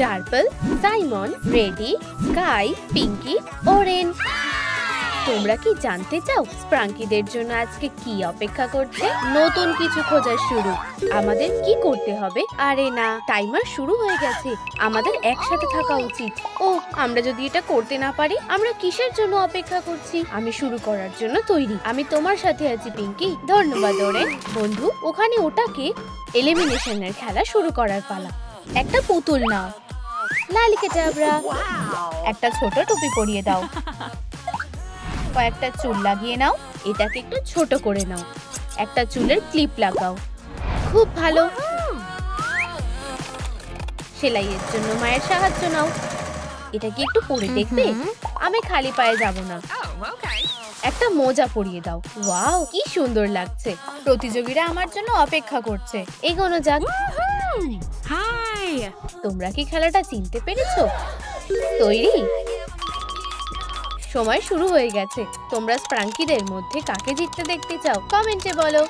ডার্পল, Simon, Ready, Sky, Pinky, Oren. তোমরা কি জানতে চাও স্প্রাঙ্কিদের জন্য আজকে কি অপেক্ষা করছে? নতুন কিছু খোঁজা শুরু। আমাদের কি করতে হবে? আরে না, টাইমার শুরু হয়ে গেছে। আমাদের একসাথে থাকা উচিত। ও, আমরা যদি এটা করতে না পারি, আমরা কিসের জন্য অপেক্ষা করছি? আমি শুরু করার জন্য তৈরি। আমি তোমার সাথে আছি পিঙ্কি। ধন্যবাদ ওরেন। বন্ধু, ওখানে ওটাকে এলিমিনেশনের খেলা শুরু করার পালা। একটা পুতুল নাও, লালিকা চাবড়া। একটা ছোট টুপি পরিয়ে দাও। কয়েকটা চুল লাগিয়ে নাও। এটাকে একটু ছোট করে নাও। একটা চুলের ক্লিপ লাগাও। খুব ভালো। সেলাইয়ের জন্য মায়ের সাহায্য নাও। এটা কি একটু পরে দেখবে? আমি খালি পায়ে যাব না। একটা মোজা পরিয়ে দাও। ওয়াও, কি সুন্দর লাগছে। প্রতিযোগীরা আমার জন্য অপেক্ষা করছে। এগোনো যাক। হাই, তোমরা কি খেলাটা চিনতে পেরেছো? তৈরি? সময় শুরু হয়ে গেছে। তোমরা স্প্রাঙ্কিদের মধ্যে কাকে জিততে দেখতে চাও? কমেন্টে বলো।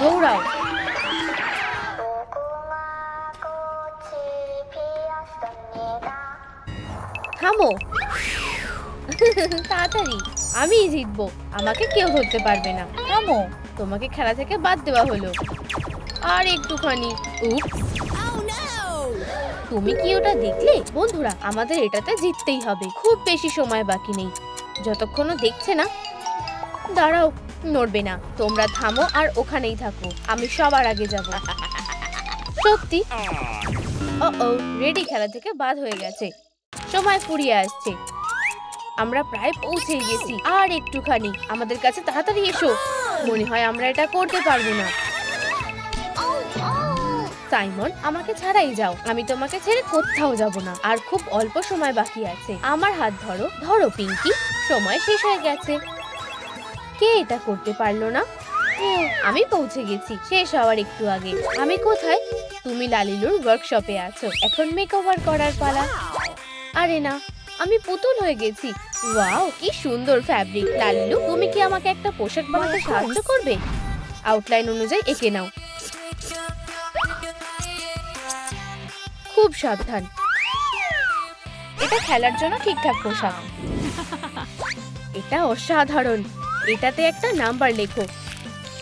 দৌড়াও। থামো। তাড়াতাড়ি, আমিই জিতবো। আমাকে কেউ ধরতে পারবে না। থামো, তোমাকে খেলা থেকে বাদ দেওয়া হলো। আর একটুখানি। উপস। তুমি কি ওটা দেখলে? বন্ধুরা, আমাদের এটাতে জিততেই হবে। খুব বেশি সময় বাকি নেই। যতক্ষণ দেখছে না। দাঁড়াও, নড়বে না। তোমরা থামো আর ওখানেই থাকো। আমি সবার আগে যাব। সত্যি? ও, রেডি খেলা থেকে বাদ হয়ে গেছে। সময় ফুরিয়ে আসছে। আমরা প্রায় পৌঁছে গেছি। আর একটুখানি। আমাদের কাছে তাড়াতাড়ি এসো। মনে হয় আমরা এটা করতে পারবো না। সাইমন, আমাকে ছাড়াই যাও। আমি তোমাকে ছেড়ে কোথাও যাব না। আর খুব অল্প সময় বাকি আছে। আমার হাত ধরো। ধরো পিঙ্কি। সময় শেষ হয়ে গেছে। কে এটা করতে পারলো না? আমি পৌঁছে গেছি শেষ হওয়ার একটু আগে। আমি কোথায়? তুমি লালিলুর ওয়ার্কশপে আছো। এখন মেকওভার করার পালা। আরে না, আমি পুতুল হয়ে গেছি। ওয়াও, কি সুন্দর ফ্যাব্রিক। লালিলু, তুমি কি আমাকে একটা পোশাক বানাতে সাহায্য করবে? আউটলাইন অনুযায়ী এঁকে নাও। খুব সাবধান। এটা খেলার জন্য ঠিকঠাক পোশাক। এটা অসাধারণ। এটাতে একটা নাম্বার লেখো।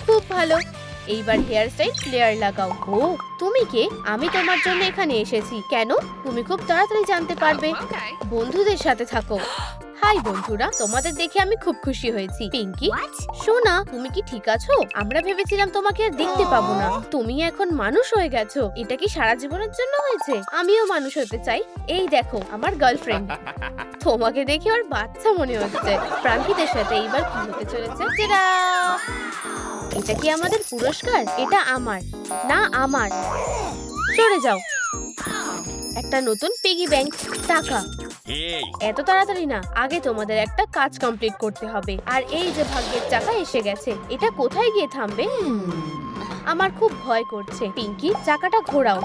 খুব ভালো। এইবার হেয়ার স্টাইল ফ্লেয়ার লাগাও। ও, তুমি কে? আমি তোমার জন্য এখানে এসেছি। কেন? তুমি খুব তাড়াতাড়ি জানতে পারবে। বন্ধুদের সাথে থাকো। হাই বন্ধুরা, তোমাদের দেখে আমি খুব খুশি হয়েছি। পিঙ্কি, শোনা, তুমি কি ঠিক আছো? আমরা ভেবেছিলাম তোমাকে আর দেখতে পাবো না। তুমি এখন মানুষ হয়ে গেছো। এটা কি সারা জীবনের জন্য হয়েছে? আমিও মানুষ হতে চাই। এই দেখো, আমার গার্লফ্রেন্ড। তোমাকে দেখে ওর বাচ্চা মনে হচ্ছে। প্রাঙ্কিদের সাথে এইবার কি হতে চলেছে? এটা কি আমাদের পুরস্কার? এটা আমার না, আমার। সরে যাও। একটা নতুন পিগি ব্যাংক। টাকা। এত তাড়াতাড়ি না, আগে তোমাদের একটা কাজ কমপ্লিট করতে হবে। আর এই যে ভাগ্যের চাকা এসে গেছে। এটা কোথায় গিয়ে থামবে? আমার খুব ভয় করছে। পিঙ্কি, চাকাটা ঘোরাও।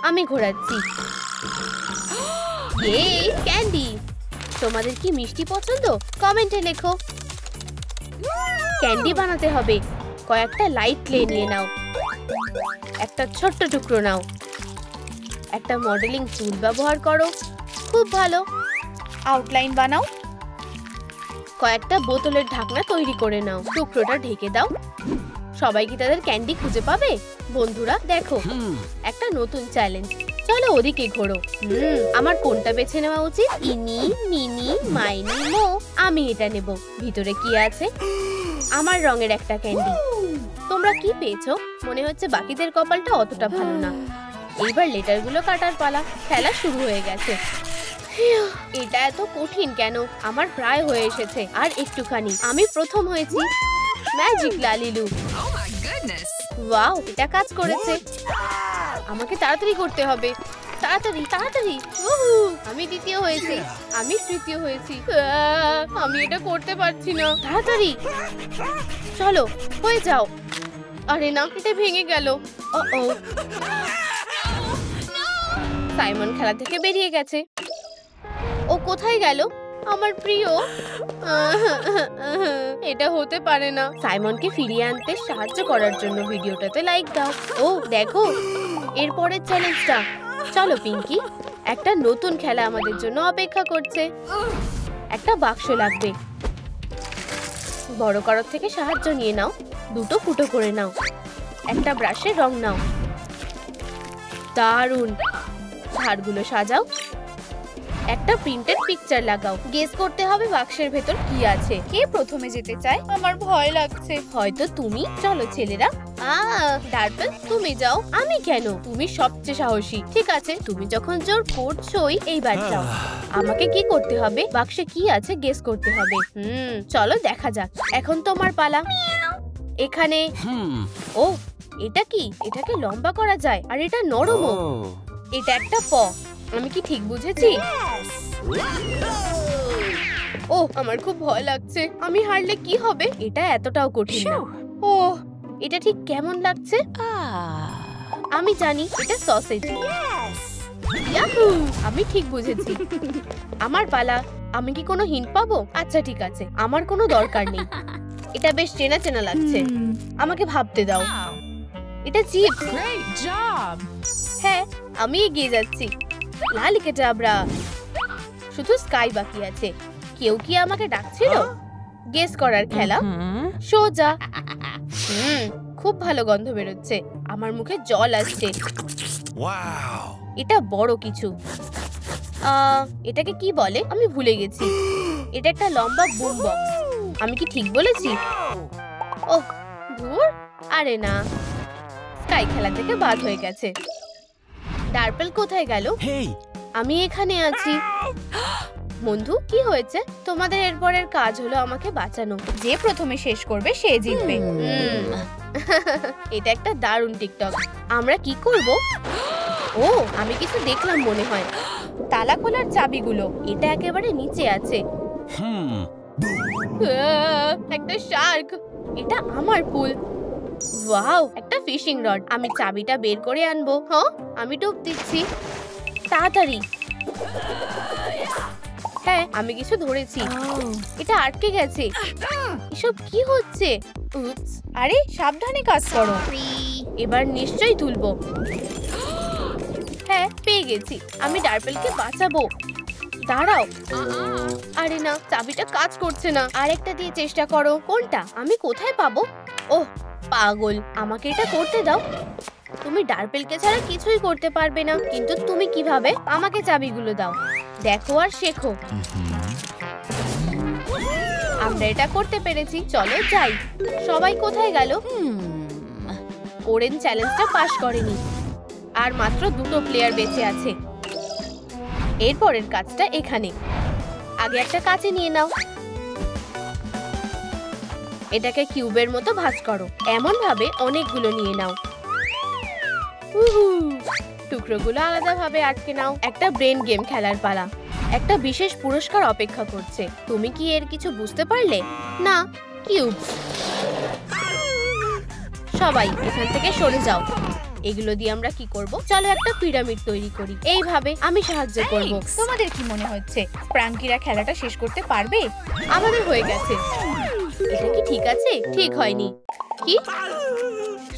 আমি ঘোরাচ্ছি। এই ক্যান্ডি। তোমাদের কি মিষ্টি পছন্দ? কমেন্টে লেখো। ক্যান্ডি বানাতে হবে। কয়েকটা লাইট ক্লে নিয়ে নাও। একটা ছোট্ট টুকরো নাও। একটা মডেলিং টুল ব্যবহার করো। খুব ভালো। আউটলাইন বানাও। কয়েকটা বোতলের ঢাকনা তৈরি করে নাও। টুকরোটা ঢেকে দাও। সবাই কি তাদের ক্যান্ডি খুঁজে পাবে? বন্ধুরা দেখো, একটা নতুন চ্যালেঞ্জ। চলো ওদিকে ঘোরো। আমার কোনটা বেছে নেওয়া উচিত? ইনি, মিনি, মাইনি, মো। আমি এটা নেব। ভিতরে কি আছে? আমার রঙের একটা ক্যান্ডি। তোমরা কি পেয়েছো? মনে হচ্ছে বাকিদের কপালটা অতটা ভালো না। এইবার লেটারগুলো কাটার পালা। খেলা শুরু হয়ে গেছে। এটা এত কঠিন কেন? আমার প্রায় হয়ে এসেছে। আর একটুখানি। আমি প্রথম হয়েছি। ম্যাজিক লালিলু। ওয়াও, এটা কাজ করেছে। আমাকে তাড়াতাড়ি করতে হবে। তাড়াতাড়ি তাড়াতাড়ি। আমি দ্বিতীয় হয়েছি। আমি তৃতীয় হয়েছি। আমি এটা করতে পারছি না। তাড়াতাড়ি চলো, হয়ে যাও। আরে না, এটা ভেঙে গেল। ও, সাইমন খেলা থেকে বেরিয়ে গেছে। ও কোথায় গেল? আমার প্রিয়। এটা হতে পারে না। সাইমনকে ফিরিয়ে আনতে সাহায্য করার জন্য ভিডিওটাতে লাইক দাও। ও দেখো, এরপরের চ্যালেঞ্জটা। চলো পিঙ্কি, একটা নতুন খেলা আমাদের জন্য অপেক্ষা করছে। একটা বাক্স লাগবে। বড় করার থেকে সাহায্য নিয়ে নাও, দুটো ফুটো করে নাও, একটা ব্রাশে রং নাও। দারুণ, ধারগুলো সাজাও, একটা প্রিন্টেড পিকচার লাগাও। গেস করতে হবে বাক্সের ভেতর কি আছে। কে প্রথমে যেতে চায়? আমার ভয় লাগছে। হয়তো তুমি। চলো ছেলেরা। ডার্পল তুমি যাও। আমি কেন? তুমি সবচেয়ে সাহসী। ঠিক আছে, তুমি যখন জোর করছোই, এইবার যাও। আমাকে কি করতে হবে? বাক্সে কি আছে গেস করতে হবে। চলো দেখা যাক। এখন তোমার পালা। এখানে। ও, এটা কি? এটাকে লম্বা করা যায়, আর এটা নরমও। এটা একটা প। আমি কি ঠিক বুঝেছি? ও, আমার খুব ভয় লাগছে। আমি হারলে কি হবে? এটা এতটাও কঠিন না। ও, এটা ঠিক কেমন লাগছে? আমি জানি, এটা সসেজ। ইয়াহু! আমি ঠিক বুঝেছি। আমার পালা। আমি কি কোনো হিন্ট পাবো? আচ্ছা ঠিক আছে, আমার কোনো দরকার নেই। এটা বেশ চেনা চেনা লাগছে। আমাকে ভাবতে দাও। এটা চিপস। হ্যাঁ, আমি এগিয়ে যাচ্ছি। লালিকে চাবড়া। শুধু স্কাই বাকি আছে। কেউ কি আমাকে ডাকছিল? গেস করার খেলা। সোজা। খুব ভালো গন্ধ বেরোচ্ছে। আমার মুখে জল আসছে। এটা বড় কিছু। এটাকে কি বলে? আমি ভুলে গেছি। এটা একটা লম্বা বুম বক্স। আমি কি ঠিক বলেছি? ওহ, ধুর। আরে না, স্কাই খেলা থেকে বাদ হয়ে গেছে। ডার্পল কোথায় গেল? আমি এখানে আছি। বন্ধু, কি হয়েছে? তোমাদের এরপরের কাজ হলো আমাকে বাঁচানো। যে প্রথমে শেষ করবে সে জিতবে। এটা একটা দারুণ টিকটক। আমরা কি করব? ও, আমি কিছু দেখলাম মনে হয়। তালা খোলার চাবিগুলো। এটা একেবারে নিচে আছে। একটা শার্ক। এটা আমার পুল। ওয়াও, একটা ফিশিং রড। আমি চাবিটা বের করে আনবো। হ্যাঁ, আমি ডুব দিচ্ছি। তাড়াতাড়ি। হ্যাঁ, আমি কিছু ধরেছি। এটা আটকে গেছে। এসব কি হচ্ছে? আরে সাবধানে কাজ করো। এবার নিশ্চয়ই তুলবো। হ্যাঁ, পেয়ে গেছি। আমি ডার্পেলকে বাঁচাবো। দাঁড়াও। আরে না, চাবিটা কাজ করছে না। আরেকটা দিয়ে চেষ্টা করো। কোনটা? আমি কোথায় পাবো? ওহ পাগল, আমাকে এটা করতে দাও। তুমি ডার্পেলকে ছাড়া কিছুই করতে পারবে না। কিন্তু তুমি কিভাবে? আমাকে চাবিগুলো দাও। দেখো আর শেখো। আমরা এটা করতে পেরেছি। চলো যাই। সবাই কোথায় গেল? ওরেন চ্যালেঞ্জটা পাস করেনি। আর মাত্র দুটো প্লেয়ার বেঁচে আছে। এরপরের কাজটা এখানে। আগে একটা কাঁচি নিয়ে নাও। এটাকে কিউবের মতো ভাঁজ করো। এমন ভাবে অনেকগুলো নিয়ে নাও। টুকরোগুলো আলাদাভাবে আটকে নাও। একটা ব্রেন গেম খেলার পালা। একটা বিশেষ পুরস্কার অপেক্ষা করছে। তুমি কি এর কিছু বুঝতে পারলে? না, কিউব। সবাই এখান থেকে সরে যাও। এগুলো দিয়ে আমরা কি করব? চলো একটা পিরামিড তৈরি করি। এইভাবে আমি সাহায্য করব। তোমাদের কি মনে হচ্ছে স্প্রাঙ্কিরা খেলাটা শেষ করতে পারবে? আমাদের হয়ে গেছে। এটা কি ঠিক আছে? ঠিক হয়নি। কি?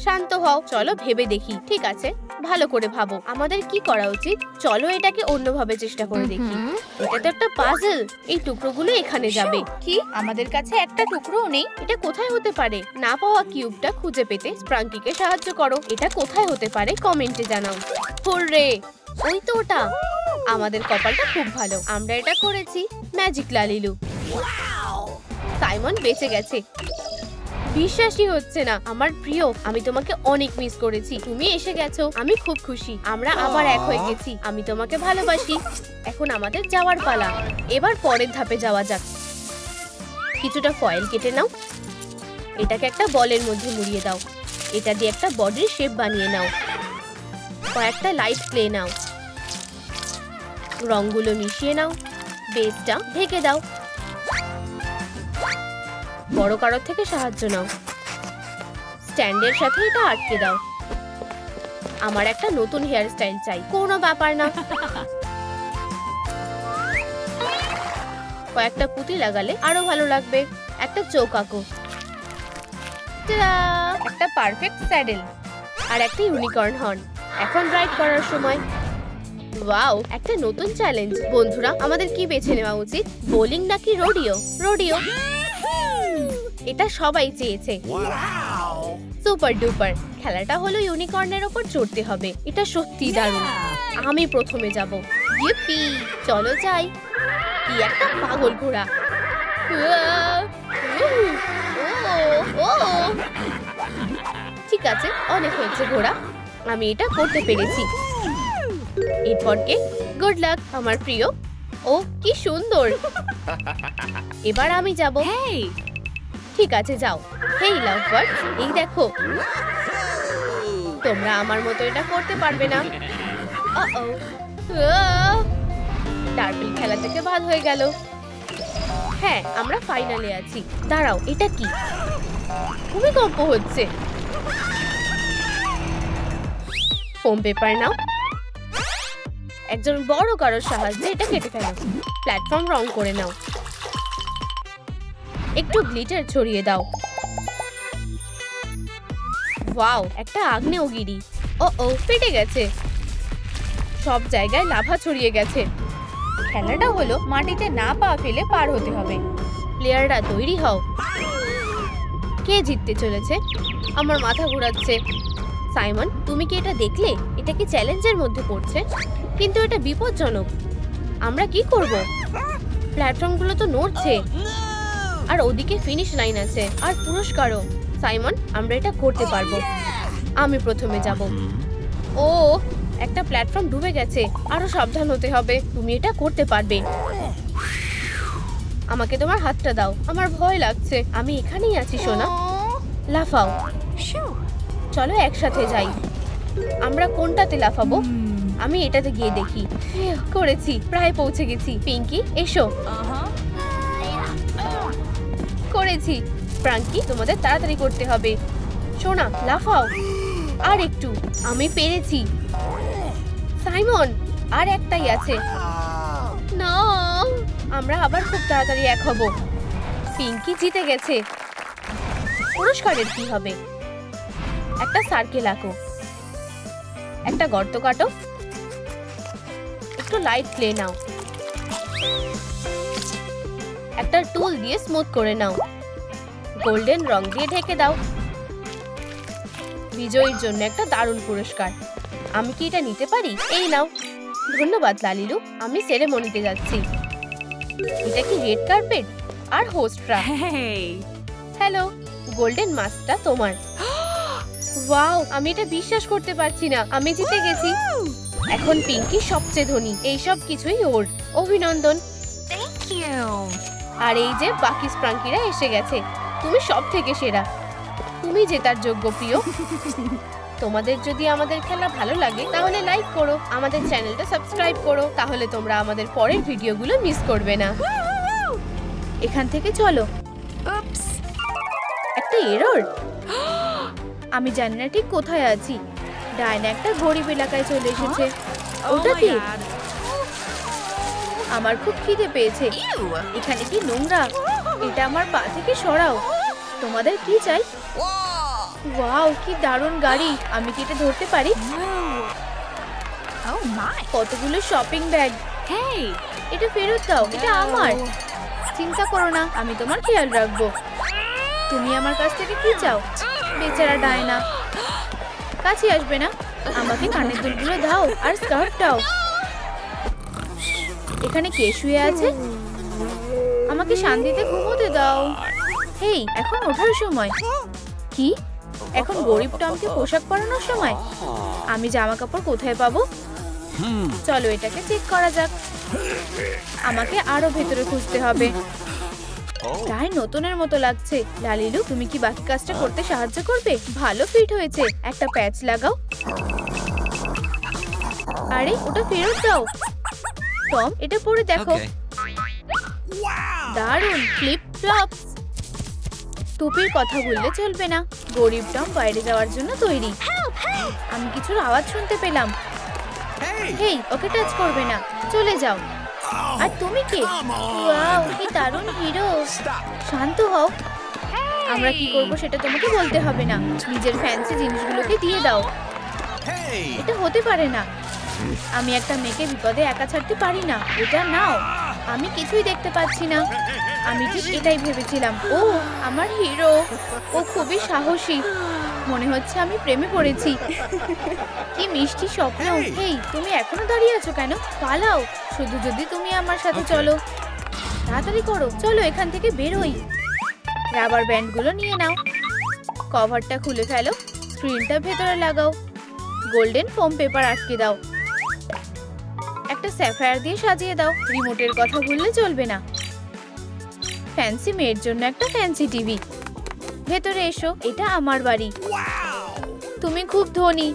শান্ত হও। চলো ভেবে দেখি। ঠিক আছে, ভালো করে ভাবো। আমাদের কি করা উচিত? চলো এটাকে অন্যভাবে চেষ্টা করে দেখি। এটা তো একটা পাজল। এই টুকরোগুলো এখানে যাবে। কি? আমাদের কাছে একটা টুকরোও নেই। এটা কোথায় হতে পারে? না পাওয়া কিউবটা খুঁজে পেতে স্প্রাঙ্কিকে সাহায্য করো। এটা কোথায় হতে পারে কমেন্টে জানাও। হুররে! ওই তো ওটা। আমাদের কপালটা খুব ভালো। আমরা এটা করেছি। ম্যাজিক লালিলু। সাইমন বেঁচে গেছে। বিশ্বাসই হচ্ছে না। আমার প্রিয়, আমি তোমাকে অনেক মিস করেছি। তুমি এসে গেছো, আমি খুব খুশি। আমরা আবার এক হয়ে গেছি। আমি তোমাকে ভালোবাসি। এখন আমাদের যাওয়ার পালা। এবার পরের ধাপে যাওয়া যাক। কিছুটা ফয়েল কেটে নাও। এটাকে একটা বলের মধ্যে মুড়িয়ে দাও। এটা দিয়ে একটা বডির শেপ বানিয়ে নাও। কয়েকটা লাইট ক্লে নাও। রংগুলো মিশিয়ে নাও। বেসটা ঢেকে দাও। বড় কারোর থেকে সাহায্য নাও। স্ট্যান্ডের সাথে এটা আটকে দাও। আমার একটা নতুন হেয়ার স্টাইল চাই। কোনো ব্যাপার না। কয়েকটা পুঁতি লাগালে আরো ভালো লাগবে। একটা চোখ আঁকো। একটা পারফেক্ট স্যাডেল আর একটা ইউনিকর্ন হর্ন। এখন রাইড করার সময়। ওয়াও, একটা নতুন চ্যালেঞ্জ। বন্ধুরা, আমাদের কি বেছে নেওয়া উচিত, বোলিং নাকি রোডিও? রোডিও, এটা সবাই চেয়েছে। Super duper. খেলাটা হলো ইউনিকর্নের ওপর চড়তে হবে। এটা সত্যি দারুণ। আমি প্রথমে যাব। ইপ্পি, চলো যাই। কি একটা পাগল ঘোড়া। ঠিক আছে, অনেক হয়েছে ঘোড়া, আমি এটা করতে পেরেছি। এরপরকে গুড লাক আমার প্রিয়। ও কি সুন্দর। এবার আমি যাব। ঠিক আছে, যাও। হেই লাভ বার্ড, এই দেখো, তোমরা আমার মতো এটা করতে পারবে না। টার্টল খেলা থেকে বাদ হয়ে গেল। হ্যাঁ, আমরা ফাইনালে আছি। দাঁড়াও, এটা কি? ভূমিকম্প হচ্ছে। ফোম পেপার নাও। একজন বড় কারোর সাহায্যে এটা কেটে ফেলো। প্ল্যাটফর্ম রং করে নাও। একটু গ্লিটার ছড়িয়ে দাও। ওয়াও, একটা আগ্নেয়গিরি। ও ফেটে গেছে। সব জায়গায় লাভা ছড়িয়ে গেছে। খেলাটা হলো মাটিতে না পা ফেলে পার হতে হবে। প্লেয়াররা তৈরি হও। কে জিততে চলেছে? আমার মাথা ঘোরাচ্ছে। সাইমন, তুমি কি এটা দেখলে? এটা কি চ্যালেঞ্জের মধ্যে পড়ছে? কিন্তু এটা বিপজ্জনক। আমরা কি করব? প্ল্যাটফর্মগুলো তো নড়ছে। আর ওদিকে ফিনিশ লাইন আছে, আর পুরস্কারও। সাইমন, আমরা এটা করতে পারবো। আমি প্রথমে যাব। ও, একটা প্ল্যাটফর্ম ডুবে গেছে। আরো সাবধান হতে হবে। তুমি এটা করতে পারবে। আমাকে তোমার হাতটা দাও, আমার ভয় লাগছে। আমি এখানেই আছি সোনা। লাফাও। চলো একসাথে যাই। আমরা কোনটাতে লাফাবো? আমি এটাতে গিয়ে দেখি। করেছি, প্রায় পৌঁছে গেছি। পিঙ্কি, এসো। করেছি। ফ্রাঙ্কি, তোমাদের তাড়াতাড়ি করতে হবে। সোনা, লাফাও। আর একটু। আমি পেরেছি। সাইমন, আর একটাই আছে। না, আমরা আবার খুব তাড়াতাড়ি এক হব। পিঙ্কি জিতে গেছে। পুরস্কারের কি হবে? একটা সার্কেল আঁকো। একটা গর্ত কাটো। একটু লাইট ক্লে নাও। একটা টুল দিয়ে স্মুথ করে নাও। গোল্ডেন রং দিয়ে ঢেকে দাও। বিজয়ীর জন্য একটা দারুণ পুরস্কার। আমি কি এটা নিতে পারি? এই নাও। ধন্যবাদ লালিলু, আমি সেরেমনিতে যাচ্ছি। এটা কি রেড কার্পেট? আর হোস্টরা। হ্যালো, গোল্ডেন মাস্কটা তোমার। ওয়াও, আমি এটা বিশ্বাস করতে পারছি না। আমি জিতে গেছি। এখন পিঙ্কি সবচেয়ে ধনী। এইসব কিছুই ওর। অভিনন্দন। আর এই যে বাকি স্প্রাঙ্কিরা এসে গেছে। তুমি সব থেকে সেরা। তুমি জেতার যোগ্য, প্রিয়। তোমাদের যদি আমাদের খেলা ভালো লাগে তাহলে লাইক করো, আমাদের চ্যানেলটা সাবস্ক্রাইব করো। তাহলে তোমরা আমাদের পরের ভিডিওগুলো মিস করবে না। এখান থেকে চলো। একটা এরর। আমি জানি না ঠিক কোথায় আছি। ডায়না একটা গরিব এলাকায় চলে এসেছে। ওটা কি? আমার খুব খিদে পেয়েছে। এখানে কি নোংরা? এটা আমার পা থেকে সরাও। তোমাদের কি চাই? ওয়াও, কি দারুণ গাড়ি। আমি কি এটা ধরতে পারি? কতগুলো শপিং ব্যাগ। এটা ফেরত দাও, এটা আমার। চিন্তা করো না, আমি তোমার খেয়াল রাখবো। তুমি আমার কাছ থেকে কি চাও? বেচারা ডায়না, কাছে আসবে না। আমাকে কানের দুলগুলো দাও আর স্কার্ফটাও। এখানে কে শুয়ে আছে? আমাকে শান্তিতে ঘুমোতে দাও। হেই, এখন ওঠার সময়। কি? এখন গরিব টমকে পোশাক পরানোর সময়? আমি জামা কাপড় কোথায় পাবো? চলো এটাকে চেক করা যাক। আমাকে আরো ভেতরে খুঁজতে হবে। প্রায় নতুনের মতো লাগছে। লালিলু, তুমি কি বাকি কাজটা করতে সাহায্য করবে? ভালো ফিট হয়েছে। একটা প্যাচ লাগাও। আরে, ওটা ফেরত দাও। টম, এটা পরে দেখো। দারুণ ফ্লিপ ফ্লপস। টুপির কথা বললে চলবে না। গরিব টম বাইরে যাওয়ার জন্য তৈরি। আমি কিছুর আওয়াজ শুনতে পেলাম। হেই, ওকে টাচ করবে না, চলে যাও। আর তুমি কে? ওয়াও, কি দারুণ হিরো। শান্ত হও। আমরা কি করব সেটা তোমাকে বলতে হবে না। নিজের ফ্যান্সি জিনিসগুলোকে দিয়ে দাও। এটা হতে পারে না। আমি একটা মেয়েকে বিপদে একা ছাড়তে পারি না। এটা নাও। আমি কিছুই দেখতে পাচ্ছি না। আমি ঠিক এটাই ভেবেছিলাম। ও আমার হিরো। ও খুবই সাহসী। মনে হচ্ছে আমি প্রেমে পড়েছি। কি মিষ্টি স্বপ্ন। হেই, তুমি এখনো দাঁড়িয়ে আছো কেন? পালাও। শুধু যদি তুমি আমার সাথে চলো। তাড়াতাড়ি করো, চলো এখান থেকে বের হই। রাবার ব্যান্ডগুলো নিয়ে নাও। কভারটা খুলে ফেলো। স্ক্রিনটা ভেতরে লাগাও। গোল্ডেন ফোম পেপার আটকে দাও। একটা স্যাফায়ার দিয়ে সাজিয়ে দাও। রিমোটের কথা ভুললে চলবে না। ফ্যান্সি মেয়ের জন্য একটা ফ্যান্সি টিভি। ভেতরে এসো, এটা আমার বাড়ি। তুমি খুব ধনী।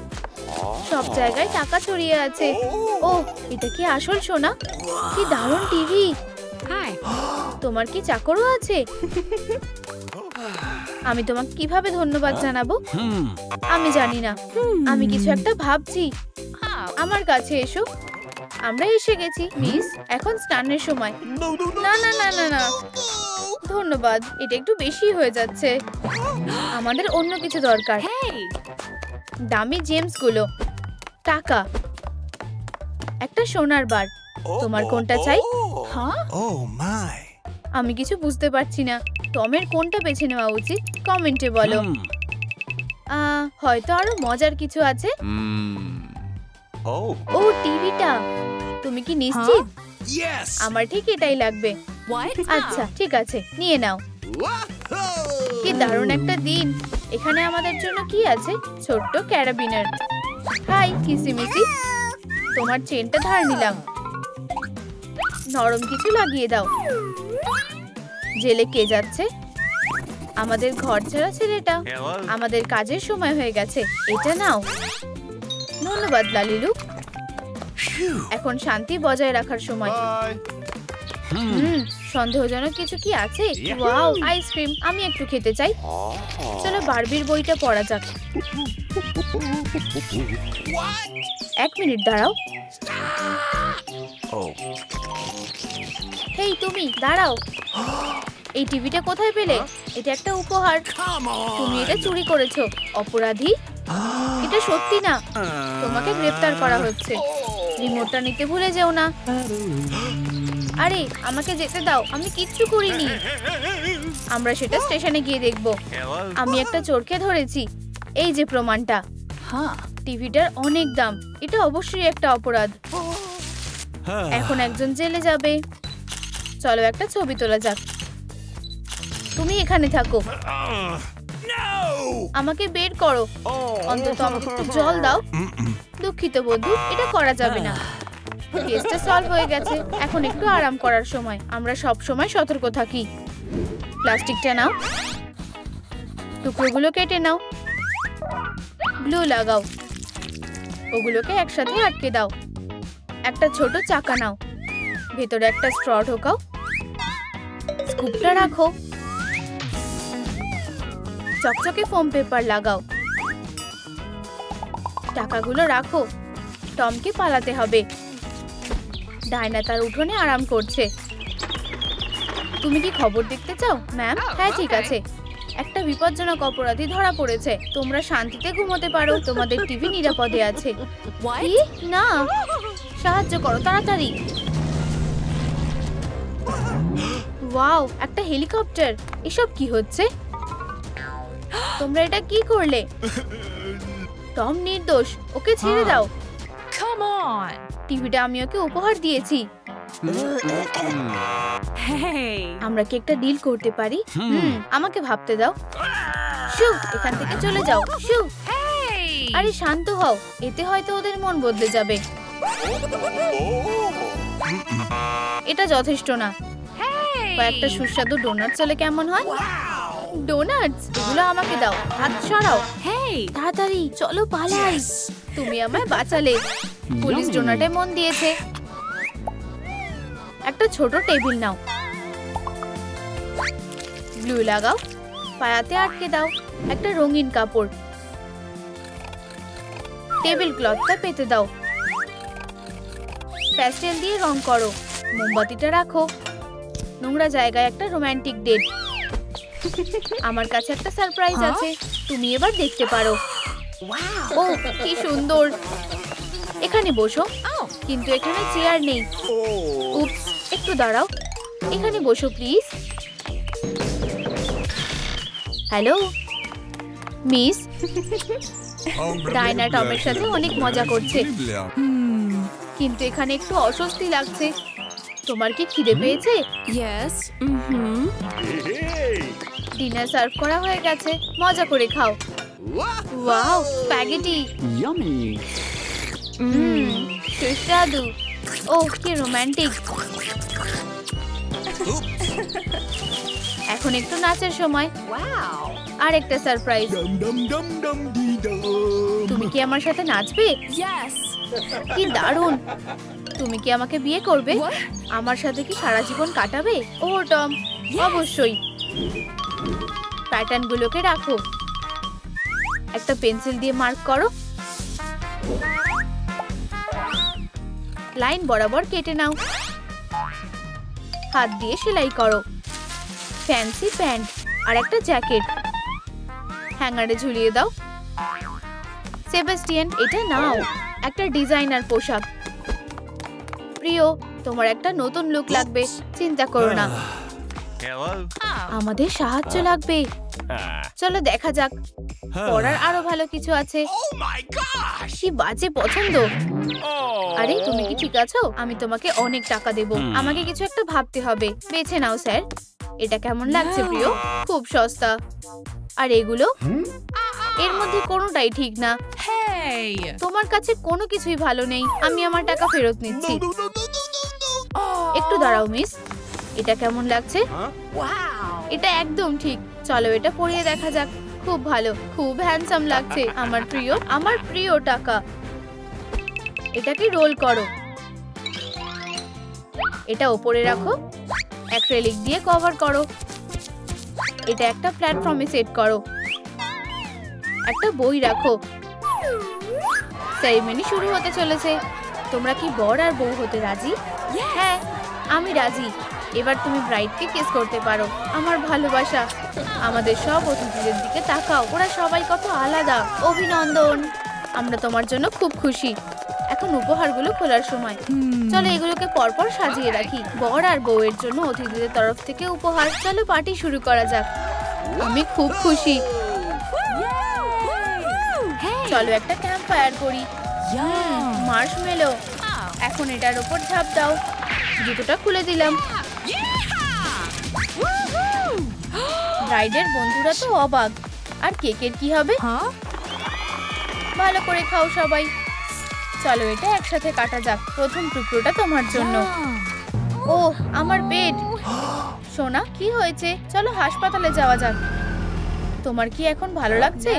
সব জায়গায় টাকা ছড়িয়ে আছে। ও, এটা কি আসল সোনা? কি দারুণ টিভি। তোমার কি চাকরও আছে? আমি তোমাকে কিভাবে ধন্যবাদ জানাবো? আমি জানি না। আমি কিছু একটা ভাবছি। আমার কাছে এসো। আমরা এসে গেছি মিস। এখন স্নানের সময়। না না না না না, ধন্যবাদ। এটা একটু বেশি হয়ে যাচ্ছে। আমাদের অন্য কিছু দরকার। দামি জেমস গুলো, টাকা, একটা সোনার বার। তোমার কোনটা চাই? আমি কিছু বুঝতে পারছি না। টমের কোনটা বেছে নেওয়া উচিত? কমেন্টে বলো। হয়তো আরো মজার কিছু আছে। ও, টিভিটা। তুমি কি নিশ্চিত? আমার ঠিক এটাই লাগবে। আচ্ছা ঠিক আছে, নিয়ে নাও। কি দারুণ একটা দিন। এখানে আমাদের জন্য কি আছে? ছোট্ট ক্যারাবিনার। হাই কিসিমিসি। তোমার চেনটা ধার নিলাম। নরম কিছু লাগিয়ে দাও। জেলে কে যাচ্ছে? আমাদের ঘর ছাড়া ছেলেটা। আমাদের কাজের সময় হয়ে গেছে। এটা নাও। ধন্যবাদ লালিলু। এখন শান্তি বজায় রাখার সময়। সন্দেহজনক কিছু কি আছে? Wow, ice cream. আমি একটু খেতে চাই। চলো বারবির বইটা পড়া যাক। 1 মিনিট দাঁড়াও। হেই তুমি দাঁড়াও। এই টিভিটা কোথায় পেলে? এটা একটা উপহার। তুমি এটা চুরি করেছো। অপরাধী। এটা সত্যি না। তোমাকে গ্রেফতার করা হচ্ছে। রিমোটটা নিতে ভুলে যেও না। আরে আমাকে যেতে দাও, আমি কিচ্ছু করিনি। আমরা সেটা স্টেশনে গিয়ে দেখব। আমি একটা চোরকে ধরেছি। এই যে প্রমাণটা। টিভিটার অনেক দাম। এটা অবশ্যই একটা অপরাধ। এখন একজন জেলে যাবে। চলো একটা ছবি তোলা যাক। তুমি এখানে থাকো। আমাকে বের করো। অন্তত আমাকে একটু জল দাও। দুঃখিত বন্ধু, এটা করা যাবে না। কেসটা সলভ হয়ে গেছে। এখন একটু আরাম করার সময়। আমরা সব সময় সতর্ক থাকি। প্লাস্টিকটা নাও। টুকরোগুলো কেটে নাও। গ্লু লাগাও। ওগুলোকে একসাথে আটকে দাও। একটা ছোট চাকা নাও। ভেতরে একটা স্ট্র ঢোকাও। স্কুপটা রাখো। চকচকে ফোম পেপার লাগাও। টাকাগুলো রাখো। টমকে পালাতে হবে। ডায়না তার উঠোনে আরাম করছে। তুমি কি খবর দেখতে চাও ম্যাম? হ্যাঁ ঠিক আছে। একটা বিপজ্জনক অপরাধী ধরা পড়েছে। তোমরা শান্তিতে ঘুমোতে পারো। তোমাদের টিভি নিরাপদে আছে। না, সাহায্য করো তাড়াতাড়ি। ওয়াও, একটা হেলিকপ্টার। এসব কি হচ্ছে? তোমরা এটা কি করলে? টম নির্দোষ। ওকে ছেড়ে দাও। টিভিটা আমি ওকে উপহার দিয়েছি। আমরা কি একটা ডিল করতে পারি? আমাকে ভাবতে দাও। শু, এখান থেকে চলে যাও। শু। আরে শান্ত হও। এতে হয়তো ওদের মন বদলে যাবে। এটা যথেষ্ট না। কয়েকটা সুস্বাদু ডোনাটস হলে কেমন হয়? ডোনাটস? এগুলো আমাকে দাও। হাত সরাও। তাড়াতাড়ি চলো পালাই। তুমি আমায় বাঁচালে। পুলিশ ডোনাটে মন দিয়েছে। একটা ছোট টেবিল নাও। গ্লু লাগাও। পায়াতে আটকে দাও। একটা রঙিন কাপড়। টেবিল ক্লথটা পেতে দাও। প্যাস্টেল দিয়ে রং করো। মোমবাতিটা রাখো। নোংরা জায়গায় একটা রোমান্টিক ডেট। আমার কাছে একটা সারপ্রাইজ আছে। তুমি এবার দেখতে পারো। ও কি সুন্দর। এখানে বসো। কিন্তু এখানে চেয়ার নেই। উপস, একটু দাঁড়াও। এখানে বসো প্লিজ। Hello miss. ডায়না টমের সাথে অনেক মজা করছে, কিন্তু এখানে একটু অস্বস্তি লাগছে। তোমার কি খিদে পেয়েছে? ডিনার সার্ভ করা হয়ে গেছে, মজা করে খাও। ওয়াও, স্প্যাগেটি সুস্বাদু। ওহ, কি রোমান্টিক। এখন একটু নাচের সময়। আর একটা সারপ্রাইজ। তুমি কি আমার সাথে নাচবে? কি দারুণ। তুমি কি আমাকে বিয়ে করবে? আমার সাথে কি সারা জীবন কাটাবে? ও টম, অবশ্যই। প্যাটার্ন গুলোকে রাখো। একটা পেন্সিল দিয়ে মার্ক করো। লাইন বরাবর কেটে নাও। হাত দিয়ে সেলাই করো। ফ্যান্সি প্যান্ট আর একটা জ্যাকেট হ্যাঙ্গারে ঝুলিয়ে দাও। সেবাস্টিয়ান, এটা নাও, একটা ডিজাইনার পোশাক। প্রিয়, তোমার একটা নতুন লুক লাগবে, চিন্তা করো না। আমাদের সাহায্য লাগবে। চলো দেখা যাক। পড়ার আরো ভালো কিছু আছে। কি বাজে পছন্দ। আরে তুমি কি ঠিক আছো? আমি তোমাকে অনেক টাকা দেব। আমাকে কিছু একটা ভাবতে হবে। বেছে নাও স্যার। এটা কেমন লাগছে প্রিয়? খুব সস্তা। আর এগুলো? এর মধ্যে কোনোটাই ঠিক না। তোমার কাছে কোনো কিছুই ভালো নেই। আমি আমার টাকা ফেরত নিচ্ছি। একটু দাঁড়াও মিস, এটা কেমন লাগছে? এটা একদম ঠিক। চলো এটা পরিয়ে দেখা যাক। খুব ভালো, খুব হ্যান্ডসাম লাগছে আমার প্রিয়। আমার প্রিয় টাকা। এটাকে রোল করো। এটা উপরে রাখো। অ্যাক্রিলিক দিয়ে কভার করো। এটা একটা প্ল্যাটফর্মে সেট করো। একটা বই রাখো। সেরিমনি শুরু হতে চলেছে। তোমরা কি বর আর বউ হতে রাজি? হ্যাঁ, আমি রাজি। এবার তুমি ব্রাইডকে কিস করতে পারো। আমার ভালোবাসা। আমাদের সব অতিথিদের দিকে তাকাও। ওরা সবাই কত আলাদা। অভিনন্দন, আমরা তোমার জন্য খুব খুশি। এখন উপহারগুলো খোলার সময়। চলো এগুলোকে পরপর সাজিয়ে রাখি। বর আর বউয়ের জন্য অতিথিদের তরফ থেকে উপহার। চলো পার্টি শুরু করা যাক। আমি খুব খুশি। চলো একটা ক্যাম্প ফায়ার করি। মার্শমেলো। এখন এটার উপর ঝাঁপ দাও। জুতোটা খুলে দিলাম। ব্রাইডের বন্ধুরা তো অবাক। আর কেকের কি হবে? ভালো করে খাও সবাই। চলো এটা একসাথে কাটা যাক। প্রথম টুকরোটা তোমার জন্য। ওহ, আমার পেট। সোনা, কি হয়েছে? চলো হাসপাতালে যাওয়া যাক। তোমার কি এখন ভালো লাগছে?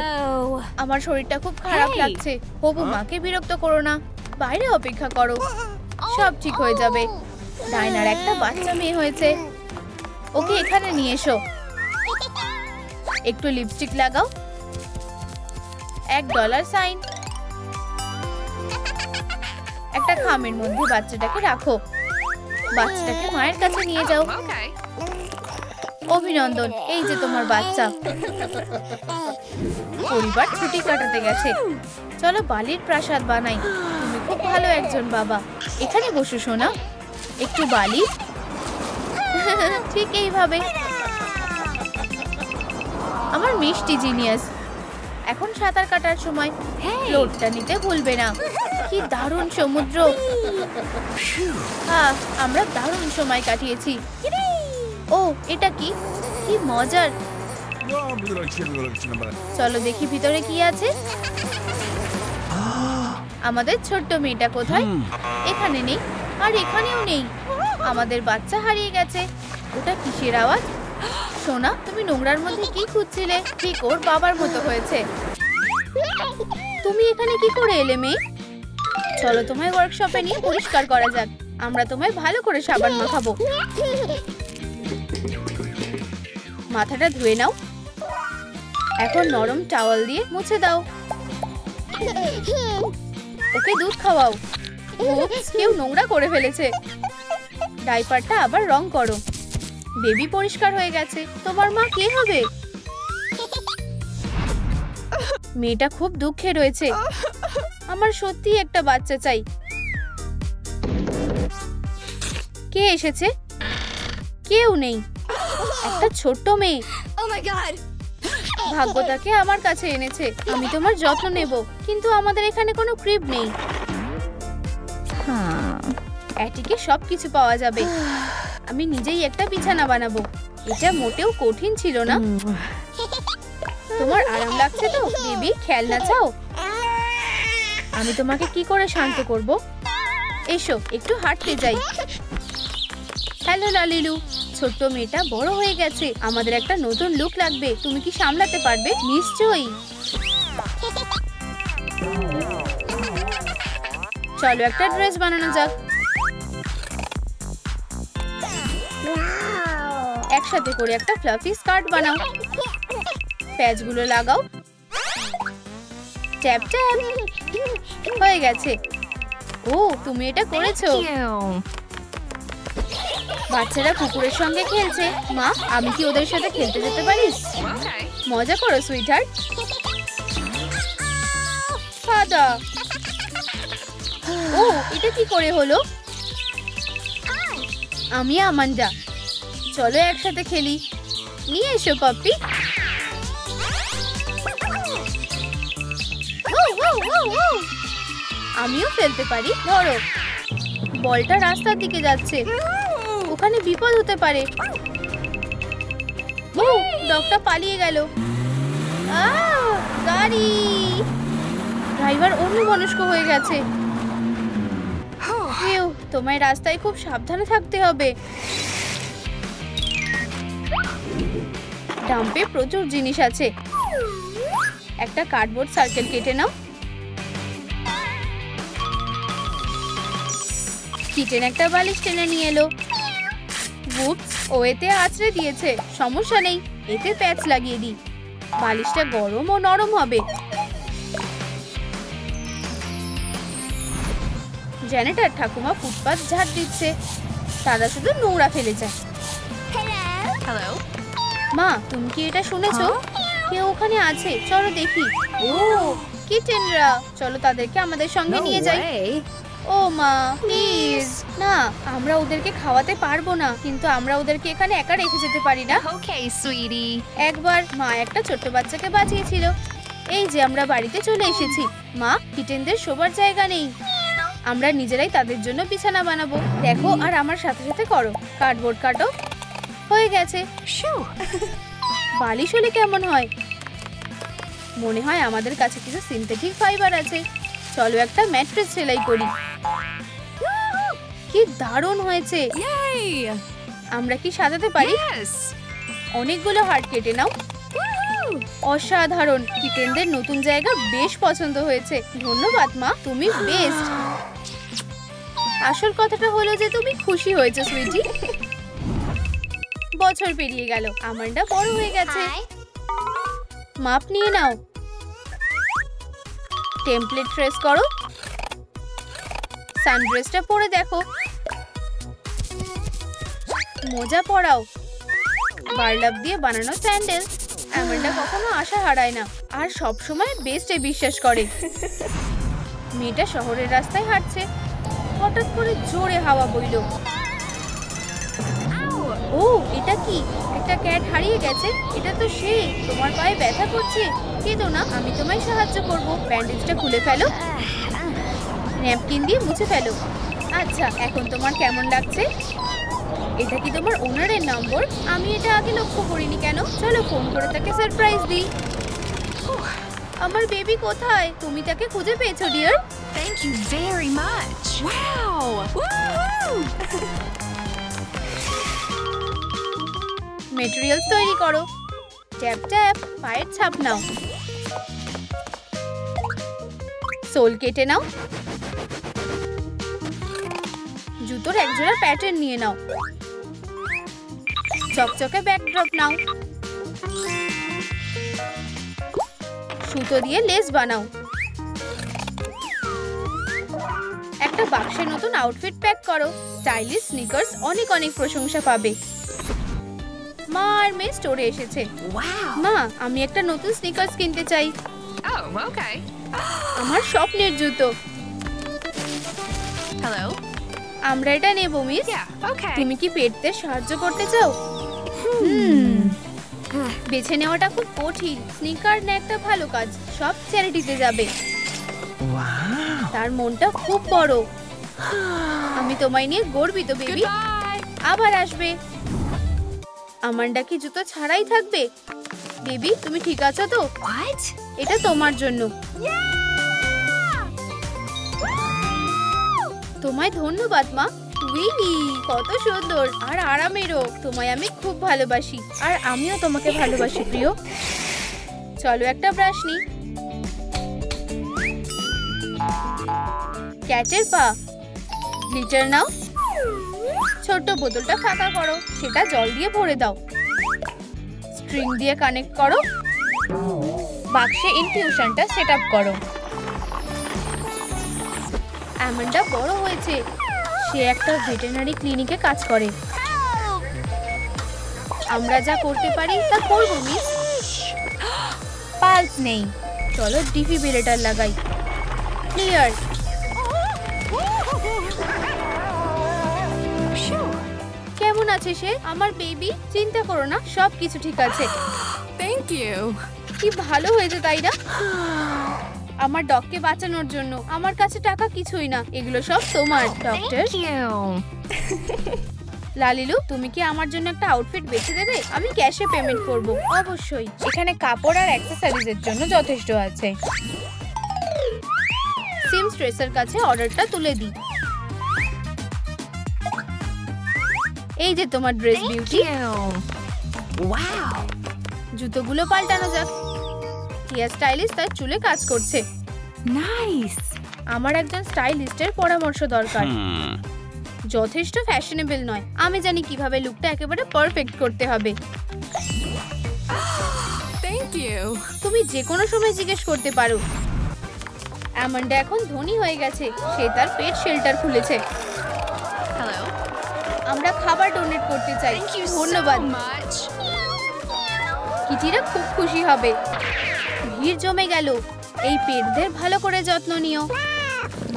আমার শরীরটা খুব খারাপ লাগছে। হবু মাকে বিরক্ত করো না। বাইরে অপেক্ষা করো, সব ঠিক হয়ে যাবে। ডায়নার একটা বাচ্চা মেয়ে হয়েছে। ওকে এখানে নিয়ে এসো। একটু লিপস্টিক লাগাও। $1 সাইন। একটা খামের মধ্যে বাচ্চাটাকে রাখো। বাচ্চাটাকে মায়ের কাছে নিয়ে যাও। অভিনন্দন, এই যে তোমার বাচ্চা। পরিবার ছুটি কাটাতে গেছে। চলো বালির প্রাসাদ বানাই। তুমি খুব ভালো একজন বাবা। এখানে বসো সোনা। একটু বালি। ঠিক এইভাবে। আমার মিষ্টি জিনিয়াস। এখন সাঁতার কাটার সময়। লোডটা নিতে ভুলবে না। কি দারুণ সমুদ্র। আমরা দারুণ সময় কাটিয়েছি। ও, এটা কি? কি মজার। চলো দেখি ভিতরে কি আছে। আমাদের ছোট্ট মেয়েটা কোথায়? এখানে নেই, আর এখানেও নেই। আমাদের বাচ্চা হারিয়ে গেছে। ওটা কিসের আওয়াজ? সোনা, তুমি নোংরার মধ্যে কি খুঁজছিলে? ঠিক ওর বাবার মতো হয়েছে। তুমি এখানে কি করে এলে মেয়ে? চলো তোমায় ওয়ার্কশপে নিয়ে পরিষ্কার করা যাক। আমরা তোমায় ভালো করে সাবান মাখাবো। মাথাটা ধুয়ে নাও। এখন নরম টাওয়াল দিয়ে মুছে দাও। ওকে দুধ খাওয়াও। কেউ নোংরা করে ফেলেছে। ডাইপারটা আবার রং করো। বেবি পরিষ্কার হয়ে গেছে। তোমার মা কে হবে? মেয়েটা খুব দুঃখে রয়েছে। আমার সত্যি একটা বাচ্চা চাই। কে এসেছে? কেউ নেই। একটা ছোট্ট মেয়ে। ভাগ্য তাকে আমার কাছে এনেছে। আমি তোমার যত্ন নেব, কিন্তু আমাদের এখানে কোনো ক্রিব নেই। অ্যাটিকে সবকিছু পাওয়া যাবে। আমি নিজেই একটা বিছানা বানাবো। এটা মোটেও কঠিন ছিল না। তোমার আরাম লাগছে তো বেবি? খেলনা চাও? আমি তোমাকে কি করে শান্ত করব? এসো একটু হাঁটতে যাই। হ্যালো লালিলু, ছোট্ট মেয়েটা বড় হয়ে গেছে। আমাদের একটা নতুন লুক লাগবে। তুমি কি সামলাতে পারবে? নিশ্চয়ই। চলো একটা ড্রেস বানানো যাক। একসাথে করে একটা ফ্লাফি স্কার্ট বানাও। প্যাচগুলো লাগাও। Tap tap. হয়ে গেছে। ও, তুমি এটা করেছো। বাচ্চারা কুকুরের সঙ্গে খেলছে। মা, আমি কি ওদের সাথে খেলতে যেতে পারি? মজা করো সুইটহার্ট। দাদা, ও এটা কি করে হলো? আমি আমান্ডা। চলো একসাথে খেলি। নিয়ে এসো পাপ্পি। আমিও ফেলতে পারি। ধরো। বলটা রাস্তার দিকে যাচ্ছে। ওখানে বিপদ হতে পারে। ও, ডগটা পালিয়ে গেল। গাড়ি। ড্রাইভার অন্যমনস্ক হয়ে গেছে। তোমায় রাস্তায় খুব সাবধানে থাকতে হবে। ডাম্পে প্রচুর জিনিস আছে। একটা কার্ডবোর্ড সার্কেল কেটে নাও। কিচেন একটা বালিশ টেনে নিয়ে এলো। উপস, ও এতে আছড়ে দিয়েছে। সমস্যা নেই, এতে প্যাচ লাগিয়ে দিই। বালিশটা গরম ও নরম হবে। জেনারেটর ঠাকুমা ফুটপাত ঝাড় দিচ্ছে। তারা শুধু নোংরা ফেলে যায়। মা, তুমি কি এটা শুনেছো? কেউ ওখানে আছে, চলো দেখি। ও, কিটেনরা। চলো তাদেরকে আমাদের সঙ্গে নিয়ে যাই। ও মা, প্লিজ। না, আমরা ওদেরকে খাওয়াতে পারবো না, কিন্তু আমরা ওদেরকে এখানে একা রেখে যেতে পারি না। একবার মা একটা ছোট্ট বাচ্চাকে বাঁচিয়েছিল। এই যে আমরা বাড়িতে চলে এসেছি। মা, কিটেনদের শোবার জায়গা নেই। আমরা নিজেরাই তাদের জন্য বিছানা বানাবো। দেখো আর আমার সাথে সাথে করো। কার্ডবোর্ড কাটো। হয়ে গেছে। বালিশ হলে কেমন হয়? মনে হয় আমাদের কাছে কিছু সিনথেটিক ফাইবার আছে। চলো একটা ম্যাট্রেস সেলাই করি। কি দারুণ হয়েছে। আমরা কি সাজাতে পারি? অনেকগুলো হার্ট কেটে নাও। অসাধারণ। কিটেনদের নতুন জায়গা বেশ পছন্দ হয়েছে। ধন্যবাদ মা, তুমি বেস্ট। আসল কথাটা হলো যে তুমি খুশি হয়েছো সুইটি। বছর পেরিয়ে গেল। আমান্ডা বড় হয়ে গেছে। মাপ নিয়ে নাও। টেমপ্লেট ট্রেস করো। সানড্রেসটা পরে দেখো। মোজা পরাও। বার্লাপ দিয়ে বানানো স্যান্ডেল। আমান্ডা কখনো আশা হারায় না, আর সব সময় বেস্টে বিশ্বাস করে। মেয়েটা শহরের রাস্তায় হাঁটছে। হঠাৎ করে জোরে হাওয়া বইল। ও, এটা কি? একটা ক্যাট হারিয়ে গেছে। এটা তো সে। তোমার পায়ে ব্যথা করছে? কেঁদো না, আমি তোমায় সাহায্য করব। ব্যান্ডেজটা খুলে ফেলো। ন্যাপকিন দিয়ে মুছে ফেলো। আচ্ছা, এখন তোমার কেমন লাগছে? এটা কি তোমার ওনারের নম্বর? আমি এটা আগে লক্ষ্য করিনি কেন? চলো ফোন করে তাকে সারপ্রাইজ দিই। আমার বেবি কোথায়? তুমি তাকে খুঁজে পেয়েছো dear? Thank you very much. Wow! Woohoo! Materials তৈরি করো। Tap tap. পায়ের ছাপ নাও। সোল কেটে নাও। জুতোর একজোড়া প্যাটার্ন নিয়ে নাও। চকচকে ব্যাকড্রপ নাও। সুতো দিয়ে লেস বানাও। একটা বাক্সের নতুন আউটফিট প্যাক করো। স্টাইলিশ স্নিকার্স অনেক অনেক প্রশংসা পাবে। মা আর মেয়ে স্টোরে এসেছে। Wow! মা, আমি একটা নতুন স্নিকার্স কিনতে চাই। Oh, okay. আমার স্বপ্নের জুতো। Hello? আমরা এটা নেব মিস। Yeah, okay. তুমি কি পেটদের সাহায্য করতে চাও? বেছে নেওয়াটা খুব কঠিন। স্নিকার না একটা ভালো কাজ, সব চ্যারিটিতে যাবে। তার মনটা খুব বড়। আমি তোমায় নিয়ে গর্বিত বেবি। Goodbye. আবার আসবে। আমান্ডা কি জুতো ছাড়াই থাকবে? বেবি তুমি ঠিক আছো তো? What? এটা তোমার জন্য। তোমায় ধন্যবাদ মা। উইলি কত সুন্দর আর আরামেরও। তোমায় আমি খুব ভালোবাসি আর আমিও তোমাকে ভালোবাসি প্রিয়। চলো একটা ব্রাশ নি। ক্যাটের পা। গ্লিটার নাও। ছোট্ট বোতলটা ফাঁকা করো, সেটা জল দিয়ে ভরে দাও। স্ট্রিং দিয়ে কানেক্ট করো। বাক্সে ইনফিউশনটা সেট আপ করো। অ্যামান্ডা বড় হয়েছে, সে একটা ভেটেরিনারি ক্লিনিকে কাজ করে। আমরা যা করতে পারি তা করব মিস। পালস নেই, চলো ডিফিব্রিলেটর লাগাই। ক্লিয়ার। কেমন আছে সে? আমার বেবি? চিন্তা করো না, সব কিছু ঠিক আছে। Thank you. কি ভালো হয়েছে তাই না? আমার ডগকে বাঁচানোর জন্য আমার কাছে টাকা কিছুই না, এগুলো সব তোমার ডক্টর। Thank you. লালিলু তুমি কি আমার জন্য একটা আউটফিট বেছে দেবে? আমি ক্যাশে পেমেন্ট করব। অবশ্যই। এখানে কাপড় আর অ্যাকসেসরিজের জন্য যথেষ্ট আছে। সিমস্ট্রেসের কাছে অর্ডারটা তুলে দিই। এই যে তোমার dress Thank beauty. you. Wow. জুতোগুলো পাল্টানো যাক। হেয়ার স্টাইলিস্ট তার চুলে কাজ করছে। Nice. আমার একজন স্টাইলিস্টের পরামর্শ দরকার। যথেষ্ট ফ্যাশনেবল নয়। আমি জানি কিভাবে লুকটা একেবারে পারফেক্ট করতে হবে। Thank you. তুমি যে কোনো সময় জিজ্ঞেস করতে পারো। অ্যামান্ডা এখন ধনী হয়ে গেছে, সে তার পেট শেল্টার খুলেছে। Hello. আমরা খাবার ডোনেট করতে চাই। Thank you ধন্যবাদ। so much. কিটিরা খুব খুশি হবে। ভিড় জমে গেল। এই পেটদের ভালো করে যত্ন নিও।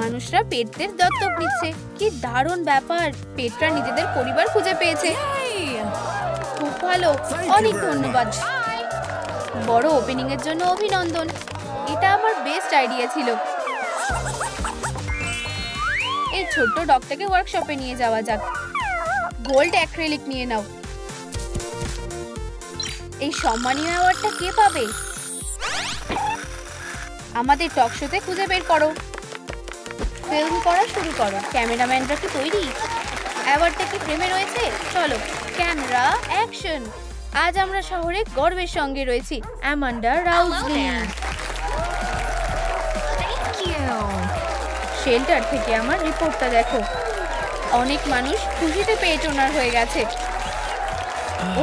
মানুষরা পেটদের দত্তক নিচ্ছে। কি দারুণ ব্যাপার, পেটরা নিজেদের পরিবার খুঁজে পেয়েছে। Yay. খুব ভালো, অনেক ধন্যবাদ। বড় ওপেনিং এর জন্য অভিনন্দন। এটা আমার বেস্ট আইডিয়া ছিল। এই ছোট্ট ডগটাকে ওয়ার্কশপে নিয়ে যাওয়া যাক। গোল্ড অ্যাক্রিলিক নিয়ে নাও। এই সম্মানীয় অ্যাওয়ার্ডটা কে পাবে? আমাদের টক শোতে খুঁজে বের করো। ফিল্ম করা শুরু করো। ক্যামেরাম্যানরা কি তৈরি? অ্যাওয়ার্ডটা কি ফ্রেমে রয়েছে? চলো ক্যামেরা অ্যাকশন। আজ আমরা শহরে গর্বের সঙ্গে রয়েছি অ্যামান্ডা রাউজলি। Thank you. শেল্টার থেকে আমার রিপোর্টটা দেখো। অনেক মানুষ খুশিতে পেট ওনার হয়ে গেছে।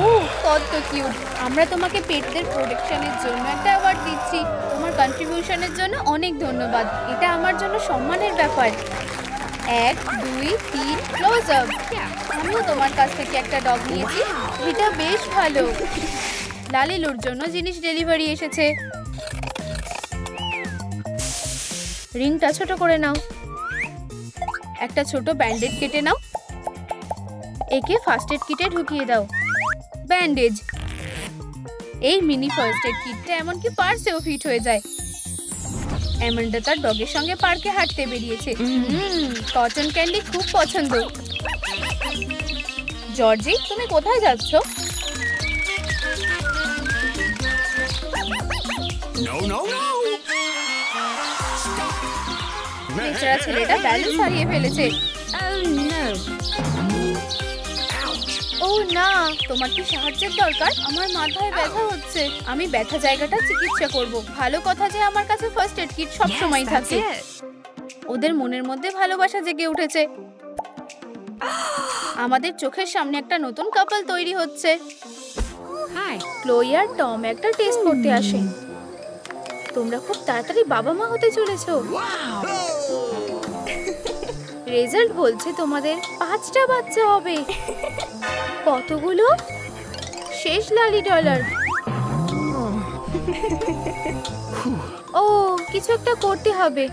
ও কত কিউট। আমরা তোমাকে পেটদের প্রোটেকশনের জন্য একটা অ্যাওয়ার্ড দিচ্ছি। তোমার কন্ট্রিবিউশনের জন্য অনেক ধন্যবাদ। এটা আমার জন্য সম্মানের ব্যাপার। 1 2 3 ক্লোজ আপ। আমিও তোমার কাছ থেকে একটা ডগ নিয়েছি। এটা বেশ ভালো। লালিলুর জন্য জিনিস ডেলিভারি এসেছে। রিংটা ছোট করে নাও। একটা ছোট ব্যান্ডেড কেটে নাও। একে ফার্স্ট এড কিটে ঢুকিয়ে দাও। ব্যান্ডেজ। এই মিনি ফার্স্ট এড কিটটা এমনকি পার্সেও ফিট হয়ে যায়। অ্যামান্ডা তার ডগের সঙ্গে পার্কে হাঁটতে বেরিয়েছে। কটন ক্যান্ডি খুব পছন্দ। জর্জি তুমি কোথায় যাচ্ছ? No, no, no! Stop! বেচারা ছেলেটা ব্যালেন্স হারিয়ে ফেলেছে। Oh no. Ouch! ও না, তোমার কি সাহায্যের দরকার? আমার মাথায় ব্যথা হচ্ছে। আমি ব্যথা জায়গাটা চিকিৎসা করব। ভালো কথা যে আমার কাছে ফার্স্ট এড কিট সব সময় Yes, that's থাকে। it. ওদের মনের মধ্যে ভালোবাসা জেগে উঠেছে। আমাদের চোখের সামনে একটা নতুন কাপল তৈরি হচ্ছে। Hi. ক্লোই আর টম একটা টেস্ট করতে আসে। তোমরা খুব তাড়াতাড়ি বাবা মা হতে চলেছো। Wow. রেজাল্ট বলছে তোমাদের 5টা বাচ্চা হবে। কতগুলো? শেষ লালি ডলার। ও, কিছু একটা করতে হবে।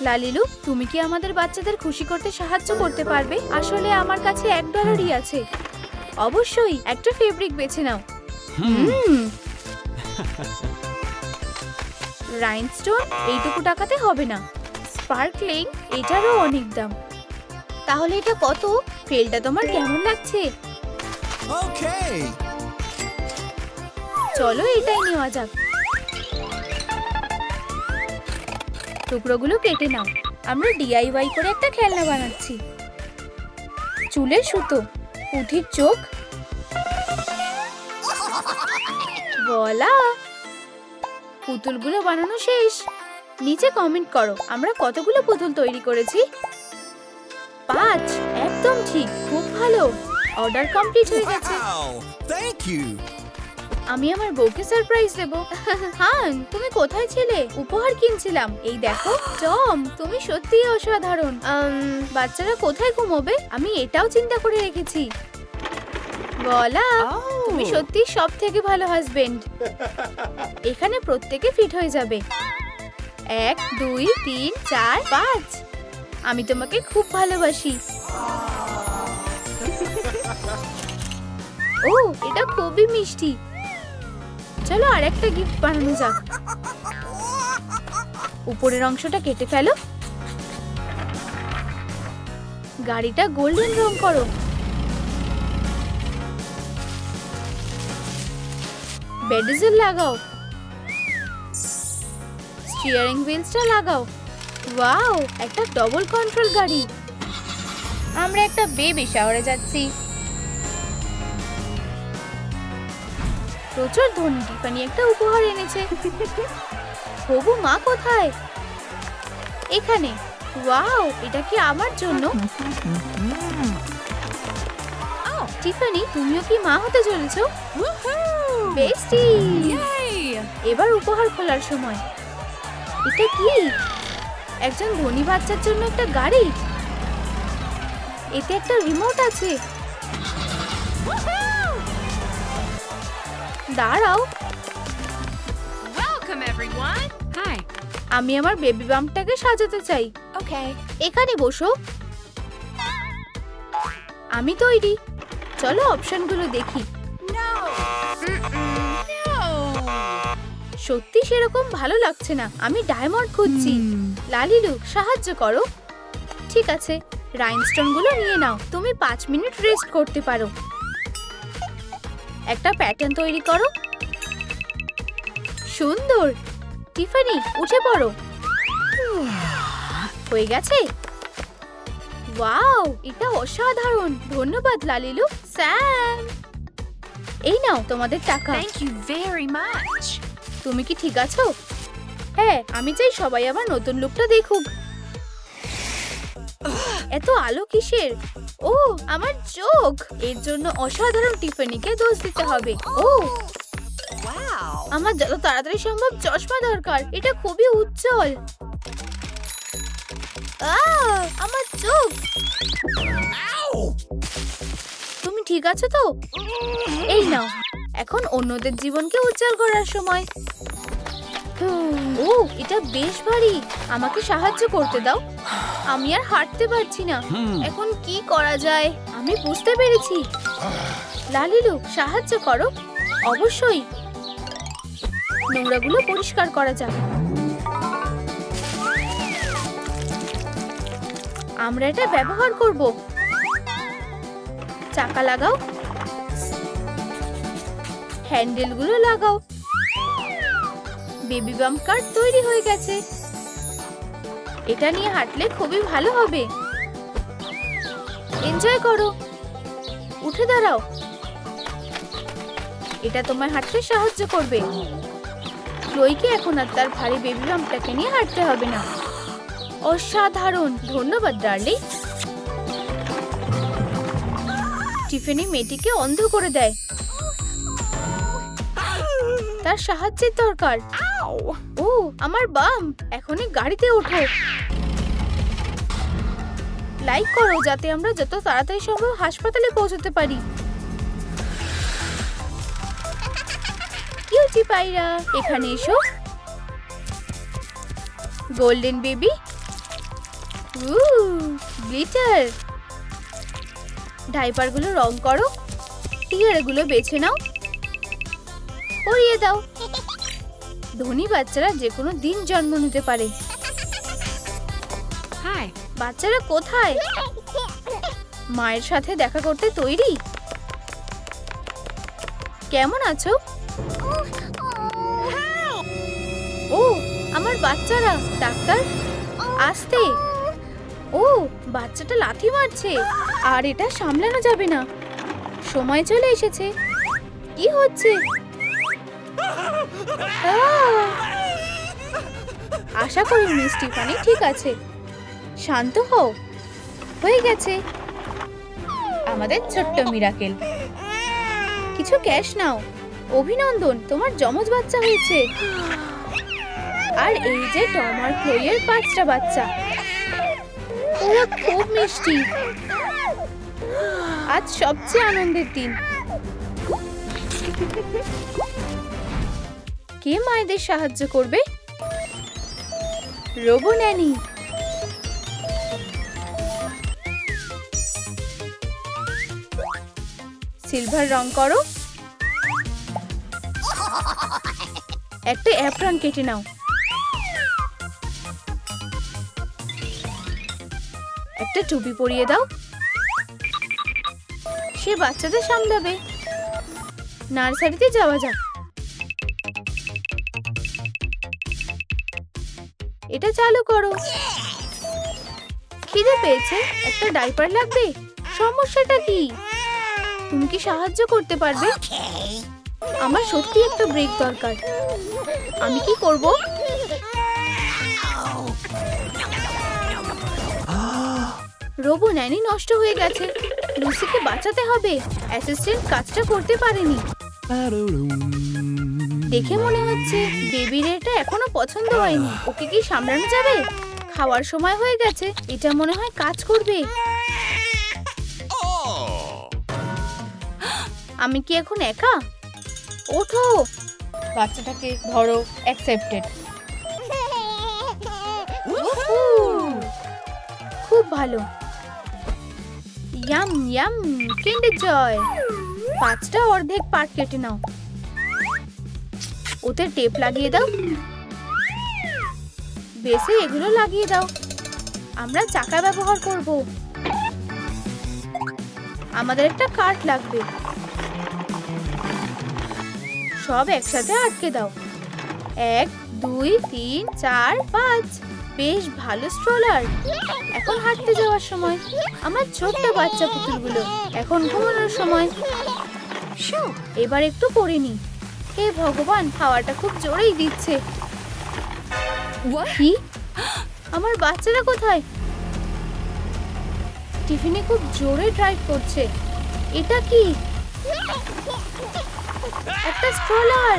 লালিলু, তুমি কি আমাদের বাচ্চাদের খুশি করতে সাহায্য করতে পারবে? আসলে আমার কাছে $1 আছে। অবশ্যই, একটা ফেব্রিক বেছে নাও। রাইনস্টোন এইটুকু টাকাতে হবে না। স্পার্কলিং এটারও অনেক দাম। তাহলে এটা কত? ফেলটা তোমার কেমন লাগছে? Okay. চলো এটাই নেওয়া যাক। টুকরোগুলো কেটে নাও। আমরা DIY করে একটা খেলনা বানাচ্ছি। চুলের সুতো, পুঁথির চোখ, বলা। পুতুলগুলো বানানো শেষ। নিচে কমেন্ট করো আমরা কতগুলো পুতুল তৈরি করেছি। 5, একদম ঠিক, খুব ভালো। অর্ডার কমপ্লিট হয়ে গেছে। Wow. Thank you. আমি আমার বউকে সারপ্রাইজ দেব। হান, তুমি কোথায় ছিলে? উপহার কিনছিলাম। এই দেখো টম, তুমি সত্যিই অসাধারণ। বাচ্চারা কোথায় ঘুমোবে? আমি এটাও চিন্তা করে রেখেছি। বলা, তুমি সত্যি সব থেকে ভালো হাজবেন্ড। এখানে প্রত্যেকে ফিট হয়ে যাবে। 1, 2, 3, 4, 5। আমি তোমাকে খুব ভালোবাসি। ও, এটা খুবই মিষ্টি। চলো আরেকটা গিফট বানানো যাক। উপরের অংশটা কেটে ফেলো। গাড়িটা গোল্ডেন রং করো। বেডিজেল লাগাও। স্টিয়ারিং হুইলসটা লাগাও। ওয়াও, একটা ডবল কন্ট্রোল গাড়ি। আমরা একটা বেবি শাওয়ারে যাচ্ছি। প্রচুর ধনী টিফানি একটা উপহার এনেছে। হবু মা কোথায়? এখানে। ওয়াও, এটা কি আমার জন্য? টিফানি, তুমিও কি মা হতে চলেছো? বেস্টি। এবার উপহার খোলার সময়। এটা কি? একজন ধনী বাচ্চার জন্য একটা গাড়ি। এতে একটা রিমোট আছে। দাঁড়াও, Welcome, everyone. Hi. আমি আমার বেবি বাম্পটাকে সাজাতে চাই। Okay. এখানে বসো। আমি তৈরি। চলো অপশনগুলো দেখি। No. No. সত্যি সেরকম ভালো লাগছে না। আমি ডায়মন্ড খুঁজছি। লালিলু, সাহায্য করো। ঠিক আছে, রাইনস্টোনগুলো নিয়ে নাও। তুমি 5 মিনিট রেস্ট করতে পারো। একটা প্যাটার্ন তৈরি করো। সুন্দর। টিফানি, উঠে পড়ো। হয়ে গেছে। ওয়াও, এটা অসাধারণ। ধন্যবাদ লালিলু। স্যাম, এই নাও তোমাদের টাকা। Thank you very much. তুমি কি ঠিক আছো? হ্যাঁ, আমি চাই সবাই আমার নতুন লুকটা দেখুক। এত আলো কিসের? ও, আমার চোখ। এর জন্য অসাধারণ টিফানিকে দোষ দিতে হবে। ও, Wow. আমার যত তাড়াতাড়ি সম্ভব চশমা দরকার। এটা খুবই উজ্জ্বল। আমার চোখ। তুমি ঠিক আছো তো? এই নাও। এখন অন্যদের জীবনকে উজ্জ্বল করার সময়। ও, এটা বেশ ভারী। আমাকে সাহায্য করতে দাও। আমি আর হাঁটতে পারছি না। এখন কি করা যায়? আমি বুঝতে পেরেছি। লালিলু, সাহায্য করো। অবশ্যই। নোংরাগুলো পরিষ্কার করা যাক। আমরা এটা ব্যবহার করব। চাকা লাগাও। হ্যান্ডেলগুলো লাগাও। বেবি বাম্প কার তৈরি হয়ে গেছে। এটা নিয়ে হাঁটলে খুবই ভালো হবে। এনজয় করো। উঠে দাঁড়াও। এটা তোমায় হাঁটতে সাহায্য করবে। ক্লোইকে এখন আর তার ভারী বেবি বাম্পটাকে নিয়ে হাঁটতে হবে না। অসাধারণ। ধন্যবাদ ডার্লিং। টিফানি মেয়েটিকে অন্ধ করে দেয়। তার সাহায্যের দরকার। ও, আমার বাম। এখনই গাড়িতে ওঠো। লাইক করো যাতে আমরা যত তাড়াতাড়ি সম্ভব হাসপাতালে পৌঁছতে পারি। কিউটি পায়রা, এখানে এসো। Golden baby, glitter. ডাইপারগুলো রং করো, টিয়ারগুলো বেছে নাও, পরিয়ে দাও। ধনী বাচ্চারা যে কোনো দিন জন্ম নিতে পারে। Hi. বাচ্চারা কোথায়? মায়ের সাথে দেখা করতে তৈরি? কেমন আছো? ও আমার বাচ্চারা, ডাক্তার আসতে। ও বাচ্চাটা লাথি মারছে, আর এটা সামলানো যাবে না। সময় চলে এসেছে। কি হচ্ছে? আশা করি মিস টিফানি ঠিক আছে। শান্ত হও, হয়ে গেছে। আমাদের ছোট্ট মিরাকেল। কিছু ক্যাশ নাও। অভিনন্দন, তোমার যমজ বাচ্চা হয়েছে। আর এই যে টম আর ক্লোয়ের 5টা বাচ্চা। ওরা খুব মিষ্টি। আজ সবচেয়ে আনন্দের দিন। কে মায়েদের সাহায্য করবে? রোবো ন্যানি। সিলভার রং করো। একটা অ্যাপ্রন কেটে নাও। একটা টুপি পরিয়ে দাও। সে বাচ্চাদের সামলাবে। নার্সারিতে যাওয়া যাক। এটা চালু করো। খিদে পেয়েছে, একটা ডাইপার লাগবে। সমস্যাটা কি? তুমি কি সাহায্য করতে পারবে? আমার সত্যি একটা ব্রেক দরকার। আমি কি করব? রোবো ন্যানি নষ্ট হয়ে গেছে। লুসিকে বাঁচাতে হবে। অ্যাসিস্ট্যান্ট কাজটা করতে পারেনি। দেখে মনে হচ্ছে বেবির এটা এখনো পছন্দ হয়নি। ওকে কি সামলানো যাবে? খাওয়ার সময় হয়ে গেছে, এটা মনে হয় কাজ করবে। আমি কি এখন একা? ওঠো, বাচ্চাটাকে ধরো। অ্যাকসেপ্টেড। খুব ভালো। ইয়াম ইয়াম, কিন্ডার জয়। 5টা অর্ধেক পার্ট কেটে নাও। ওতে টেপ লাগিয়ে দাও। বেসে এগুলো লাগিয়ে দাও। আমরা চাকা ব্যবহার করব। আমাদের একটা কাঠ লাগবে। সব একসাথে আটকে দাও। 1 2 3 4 5। বেশ ভালো স্ট্রলার। এখন হাঁটতে যাওয়ার সময়। আমার ছোট্ট বাচ্চা পুতুলগুলো, এখন ঘুমানোর সময়। এবার একটু পড়ে নি। হে ভগবান, হাওয়াটা খুব জোরেই দিচ্ছে। কি? আমার বাচ্চারা কোথায়? টিফিনে খুব জোরে ড্রাইভ করছে। এটা কি? একটা স্ট্রলার।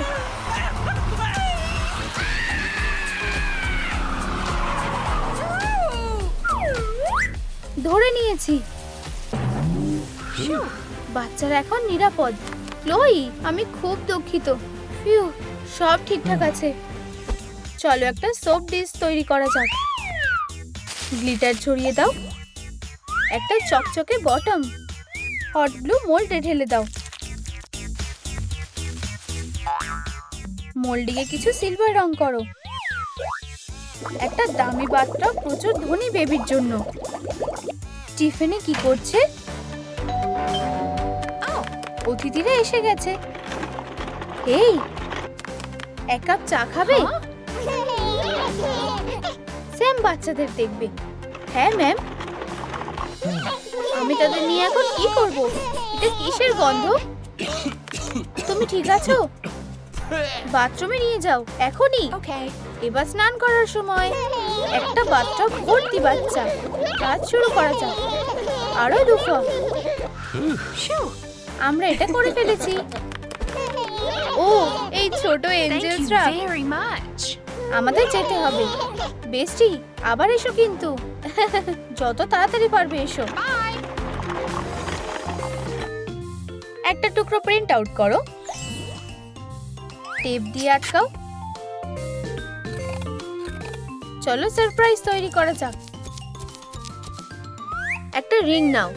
ধরে নিয়েছি। বাচ্চারা এখন নিরাপদ। ক্লোই, আমি খুব দুঃখিত। ফিউ, সব ঠিকঠাক আছে। চলো একটা সোপ ডিশ তৈরি করা যাক। গ্লিটার ছড়িয়ে দাও। একটা চকচকে বটম। হট গ্লু মোল্ডে ঢেলে দাও। মোল্ডিংয়ে কিছু সিলভার রং করো। একটা দামি বাথটব প্রচুর ধনী বেবির জন্য। টিফিনে কি করছে? অতিথিরা এসে গেছে। এই, 1 কাপ চা খাবে? স্যাম বাচ্চাদের দেখবে। হ্যাঁ ম্যাম। আমি তাদের নিয়ে এখন কি করব? এটা কিসের গন্ধ? তুমি ঠিক আছো? বাথরুমে নিয়ে যাও এখনই। Okay. এবার স্নান করার সময়। একটা বাথটব ভর্তি বাচ্চা। কাজ শুরু করা যাক। আরো 2 কাপ। আমরা এটা করে ফেলেছি। ও, এই ছোট Thank you এঞ্জেলসরা। very much. আমাদের যেতে হবে। বেস্টি, আবার এসো কিন্তু। যত তাড়াতাড়ি পারবে এসো। Bye. একটা টুকরো প্রিন্ট আউট করো। টেপ দিয়ে আটকাও। চলো সারপ্রাইজ তৈরি করা যাক। একটা রিং নাও।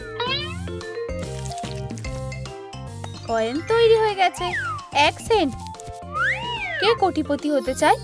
কয়েন তৈরি হয়ে গেছে। 1 সেন্ট। কে কোটিপতি হতে চায়?